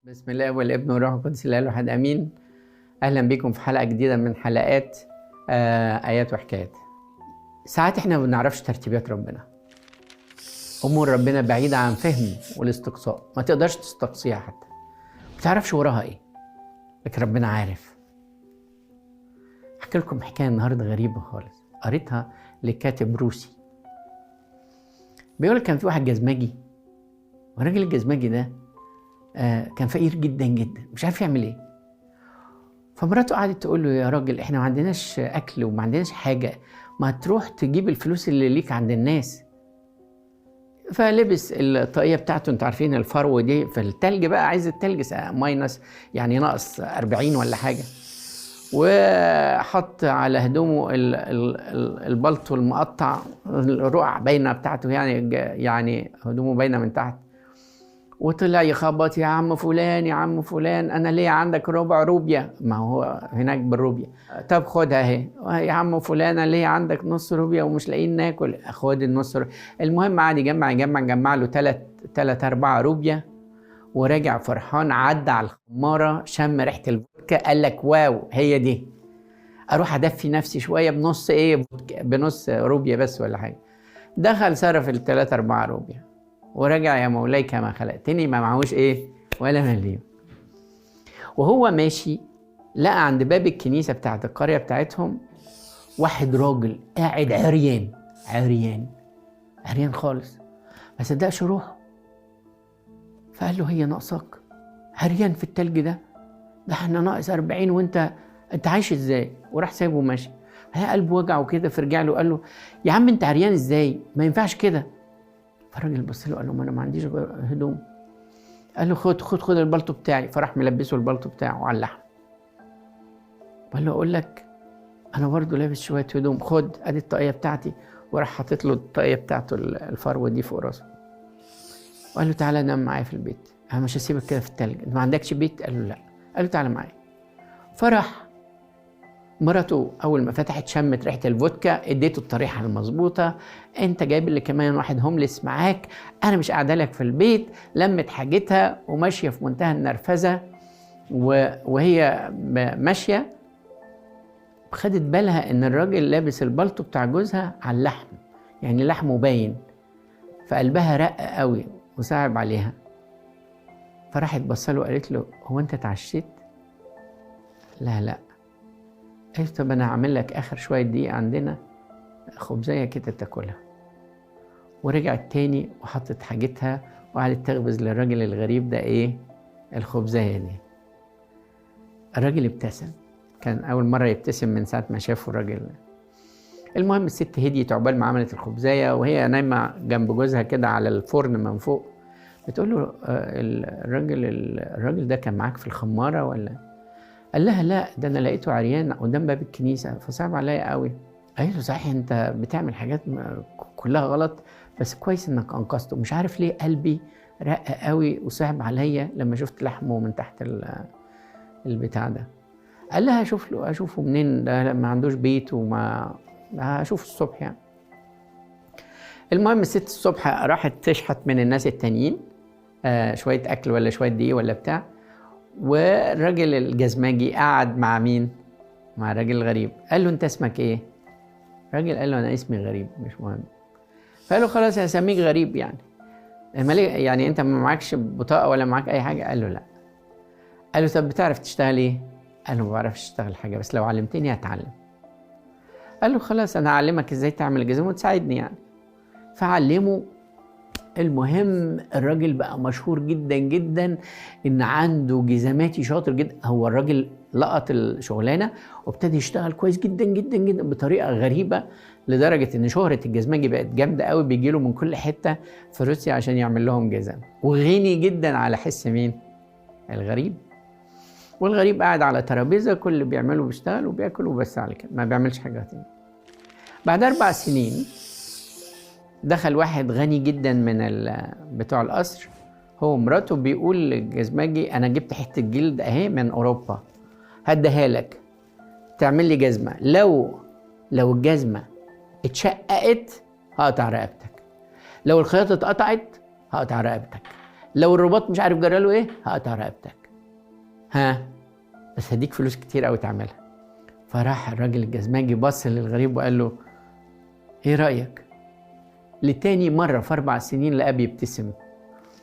بسم الله والابن والروح القدس الاله الواحد امين. اهلا بكم في حلقه جديده من حلقات ايات وحكايات. ساعات احنا ما بنعرفش ترتيبات ربنا، امور ربنا بعيده عن فهم والاستقصاء، ما تقدرش تستقصيها حتى، ما تعرفش وراها ايه، لكن ربنا عارف. احكي لكم حكايه النهارده غريبه خالص، قريتها لكاتب روسي. بيقول كان في واحد جزمجي، والراجل الجزمجي ده كان فقير جدا جدا، مش عارف يعمل ايه. فمراته قعدت تقول له يا راجل احنا ما عندناش اكل وما عندناش حاجه، ما تروح تجيب الفلوس اللي ليك عند الناس. فلبس الطاقيه بتاعته، انتوا عارفين الفرو دي في التلج بقى، عايز التلج ماينس يعني ناقص 40 ولا حاجه، وحط على هدومه البلطو المقطع، الرقع باينه بتاعته، يعني هدومه باينه من تحت، وطلع يخبط يا عم فلان يا عم فلان انا ليه عندك ربع روبيا، ما هو هناك بالروبيا، طب خدها اهي يا عم فلان انا ليه عندك نص روبيا ومش لاقيين ناكل، خد النص روبيا. المهم قعد جمع له 3-4 روبيا، ورجع فرحان، عدى على الخماره، شم ريحه الفودكا، قال لك واو هي دي، اروح ادفي نفسي شويه بنص بنص روبيا بس ولا حاجه. دخل صرف 3-4 روبيا ورجع يا مولاي كما خلقتني، ما معهوش ولا مليم. وهو ماشي لقى عند باب الكنيسة بتاعت القرية بتاعتهم واحد راجل قاعد عريان خالص، ما صدقش روحه. فقال له هي ناقصاك عريان في التلج ده احنا ناقص 40 وانت عايش ازاي؟ وراح سايبه وماشي. قلبه وجعه كده، فرجع له قال له يا عم انت عريان ازاي؟ ما ينفعش كده. فالراجل بص له قال له ما انا ما عنديش هدوم. قال له خد البلطو بتاعي، فراح ملبسه البلطو بتاعه على اللحم. قال له اقول لك انا برضو لابس شويه هدوم، خد ادي الطاقيه بتاعتي، وراح حاطط له الطاقيه بتاعته الفروه دي فوق راسه. وقال له تعالى نام معايا في البيت، انا مش هسيبك كده في التلج، انت ما عندكش بيت؟ قال له لا. قال له تعالى معايا. فراح مراته اول ما فتحت شمت ريحه الفودكا، اديته الطريحه المظبوطه، انت جايب لي كمان واحد هومليس معاك، انا مش قاعده لك في البيت. لمت حاجتها وماشيه في منتهى النرفزه، وهي ماشيه خدت بالها ان الراجل لابس البلطو بتاع جوزها على اللحم، يعني لحمه باين، فقلبها رق قوي وصعب عليها. فراحت بصله وقالت له هو انت اتعشيت؟ لا. قالت طب انا هعمل لك اخر شويه دقيق عندنا، خبزيه كده تاكلها. ورجعت تاني وحطت حاجتها وقعدت تخبز للراجل الغريب ده الخبزيه دي. الراجل ابتسم، كان اول مره يبتسم من ساعه ما شافه الراجل. المهم الست هديت عقبال ما عملت الخبزيه، وهي نايمه جنب جوزها كده على الفرن من فوق، بتقول له الراجل ده كان معاك في الخماره ولا؟ قال لها لا، ده انا لقيته عريان قدام باب الكنيسه فصعب عليا قوي. قالت له صحيح انت بتعمل حاجات كلها غلط، بس كويس انك انقذته. مش عارف ليه قلبي رق قوي وصعب عليا لما شفت لحمه من تحت البتاع ده. قال لها اشوفه منين ده، ما عندوش بيت وما هشوفه الصبح يعني. المهم الست الصبح راحت تشحت من الناس التانيين شويه اكل ولا شويه دقيق ولا بتاع، والراجل الجزماجي قعد مع مين؟ مع الراجل الغريب. قال له انت اسمك ايه؟ الراجل قال له انا اسمي غريب مش مهم. فقال له خلاص هسميك غريب يعني انت ما معكش بطاقه ولا معاك اي حاجه؟ قال له لا. قال له طب بتعرف تشتغل ايه؟ قال له ما بعرفش اشتغل حاجه، بس لو علمتني هتعلم. قال له خلاص انا هعلمك ازاي تعمل الجزمه وتساعدني يعني. فعلمه. المهم الراجل بقى مشهور جدا جدا ان عنده جزماتي شاطر جدا. هو الراجل لقط الشغلانه وابتدى يشتغل كويس جدا جدا جدا بطريقه غريبه، لدرجه ان شهره الجزمجي بقت جامده قوي، بيجي له من كل حته في روسيا عشان يعمل لهم جزم. وغني جدا على حس مين؟ الغريب. والغريب قاعد على ترابيزه، كل اللي بيعمله بيشتغل وبياكل وبس، على كده ما بيعملش حاجه تاني. بعد 4 سنين دخل واحد غني جدا من بتوع القصر، هو مراته، بيقول للجزمجي انا جبت حته جلد اهي من اوروبا، هديها لك تعمل لي جزمه، لو الجزمه اتشققت هقطع رقبتك، لو الخياطه اتقطعت هقطع رقبتك، لو الرباط مش عارف جراله ايه هقطع رقبتك، ها بس هديك فلوس كتير قوي تعملها. فراح الراجل الجزماجي بص للغريب وقال له ايه رأيك؟ لتاني مرة في 4 سنين لقاه بيبتسم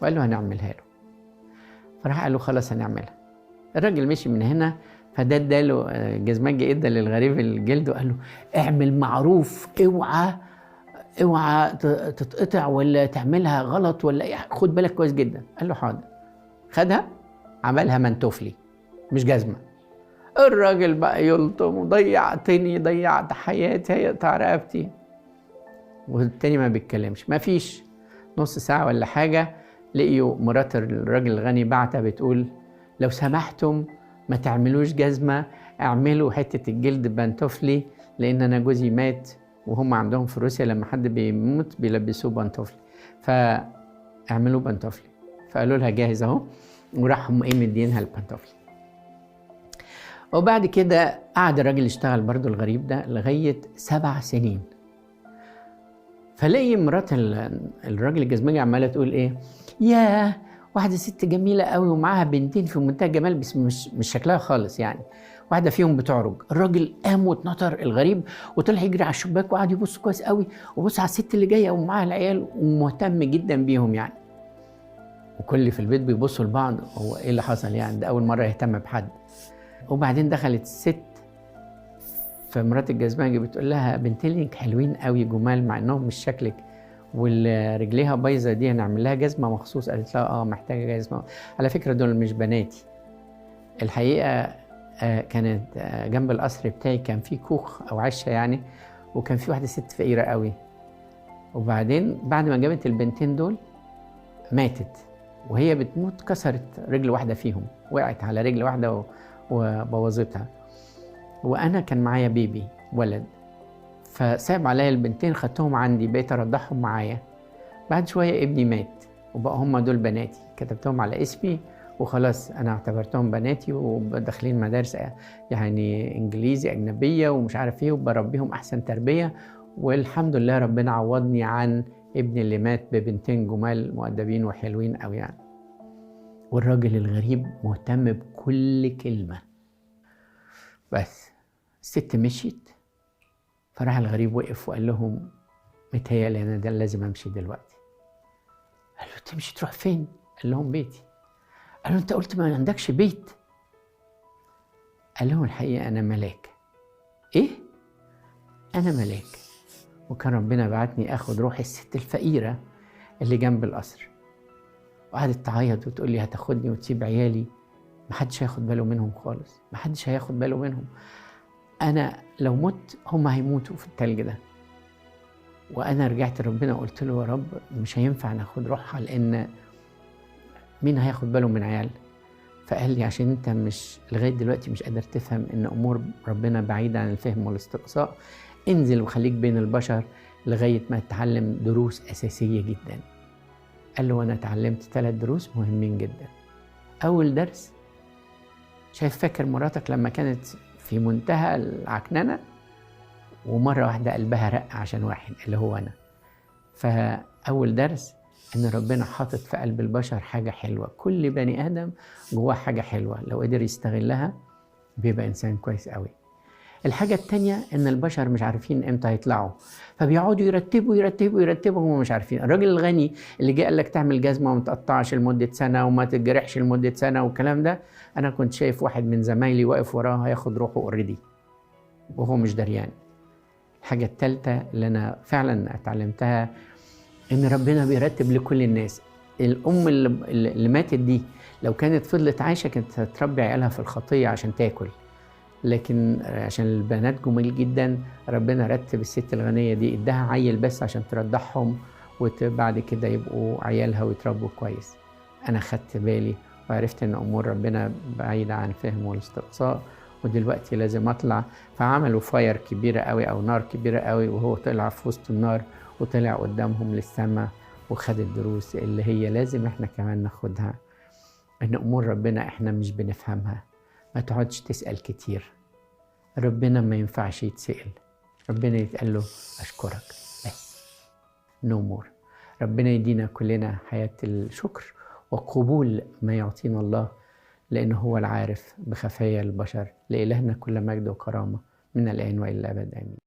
وقال له هنعملها له. فراح قال له خلاص هنعملها. الراجل مشي من هنا، فده اداله الجزماجي ادى للغريب الجلد وقال له اعمل معروف، اوعى تتقطع ولا تعملها غلط ولا ايه، خد بالك كويس جدا. قال له حاضر. خدها عملها منتوفلي مش جزمه. الراجل بقى يلطم، ضيعت حياتي، هيقطع رقبتي. والتاني ما بيتكلمش. ما فيش نص ساعه ولا حاجه لقيوا مرات الراجل الغني بعتها بتقول لو سمحتم ما تعملوش جزمه، اعملوا حته الجلد بنتوفلي، لان انا جوزي مات وهم عندهم في روسيا لما حد بيموت بيلبسوه بنتوفلي، فاعملوا بنتوفلي. فقالوا لها جاهز اهو، وراحوا مدينها البنتوفلي. وبعد كده قعد الراجل يشتغل برضو الغريب ده لغايه 7 سنين. فلاقي مرات الراجل الجزمجي عماله تقول ايه، ياه واحده ست جميله قوي ومعاها بنتين في منتهى الجمال، بس مش شكلها خالص يعني، واحده فيهم بتعرج. الراجل قام واتنطر الغريب وطلع يجري على الشباك وقعد يبص كويس قوي وبص على الست اللي جايه ومعاها العيال ومهتم جدا بيهم يعني. وكل اللي في البيت بيبصوا لبعض، هو ايه اللي حصل يعني، ده اول مره يهتم بحد. وبعدين دخلت الست، فمرات الجزمجي بتقول لها بنتلك حلوين قوي جمال مع انهم مش شكلك، والرجليها بايظه دي هنعمل لها جزمه مخصوص. قالت لها محتاجه جزمه. على فكره دول مش بناتي الحقيقه. كانت جنب القصر بتاعي كان في كوخ او عشه يعني، وكان في واحده ست فقيره قوي. وبعدين بعد ما جابت البنتين دول ماتت، وهي بتموت كسرت رجل واحده فيهم، وقعت على رجل واحده وبوظتها. وانا كان معايا بيبي ولد، فصعب عليا البنتين، خدتهم عندي بقيت ارضعهم معايا. بعد شويه ابني مات وبقى هم دول بناتي، كتبتهم على اسمي وخلاص انا اعتبرتهم بناتي، وداخلين مدارس يعني انجليزي اجنبيه ومش عارف ايه، وبربيهم احسن تربيه. والحمد لله ربنا عوضني عن ابني اللي مات ببنتين جمال مؤدبين وحلوين قوي يعني. والراجل الغريب مهتم بكل كلمه. بس الست مشيت، فراح الغريب وقف وقال لهم متهيألي انا ده لازم امشي دلوقتي. قال له تمشي تروح فين؟ قال لهم بيتي. قال له انت قلت ما عندكش بيت. قال لهم الحقيقه انا ملاك. ايه؟ انا ملاك، وكان ربنا بعتني اخد روح الست الفقيره اللي جنب القصر. وقعدت تعيط وتقول لي هتاخدني وتسيب عيالي؟ محدش هياخد باله منهم خالص، محدش هياخد باله منهم. انا لو مت هم هيموتوا في التلج ده. وانا رجعت ربنا قلت له يا رب مش هينفع ناخد روحها، لان مين هياخد باله من عيال؟ فقال لي عشان انت مش لغايه دلوقتي مش قادر تفهم ان امور ربنا بعيده عن الفهم والاستقصاء، انزل وخليك بين البشر لغايه ما تتعلم دروس اساسيه جدا. قال له وانا اتعلمت 3 دروس مهمين جدا. اول درس، شايف فاكر مراتك لما كانت في منتهى العكننه ومره واحده قلبها رق عشان واحد اللي هو انا. فاول درس ان ربنا حاطط في قلب البشر حاجه حلوه، كل بني ادم جواه حاجه حلوه لو قدر يستغلها بيبقى انسان كويس قوي. الحاجه التانيه ان البشر مش عارفين امتى هيطلعوا، فبيقعدوا يرتبوا هم مش عارفين. الراجل الغني اللي جه قال لك تعمل جزمه وما تقطعش لمده سنه وما تتجرحش لمده سنه والكلام ده، انا كنت شايف واحد من زمايلي واقف وراه هياخد روحه اوريدي وهو مش دريان. الحاجه الثالثه اللي انا فعلا اتعلمتها ان ربنا بيرتب لكل الناس. الام اللي ماتت دي لو كانت فضلت عايشه كانت هتربي عيالها في الخطيه عشان تاكل، لكن عشان البنات جميل جدا ربنا رتب الست الغنيه دي اداها عيل بس عشان ترضعهم وبعد كده يبقوا عيالها ويتربوا كويس. انا خدت بالي وعرفت ان امور ربنا بعيده عن فهم والاستقصاء، ودلوقتي لازم اطلع. فعملوا فاير كبيره قوي او نار كبيره قوي، وهو طلع في وسط النار وطلع قدامهم للسماء وخد الدروس اللي هي لازم احنا كمان ناخدها. ان امور ربنا احنا مش بنفهمها. ما تقعدش تسأل كتير، ربنا ما ينفعش يتسأل، ربنا يتقال له اشكرك بس، نو مور. ربنا يدينا كلنا حياة الشكر وقبول ما يعطينا الله، لأنه هو العارف بخفايا البشر. لإلهنا كل مجد وكرامة من الآن وإلى الأبد، آمين.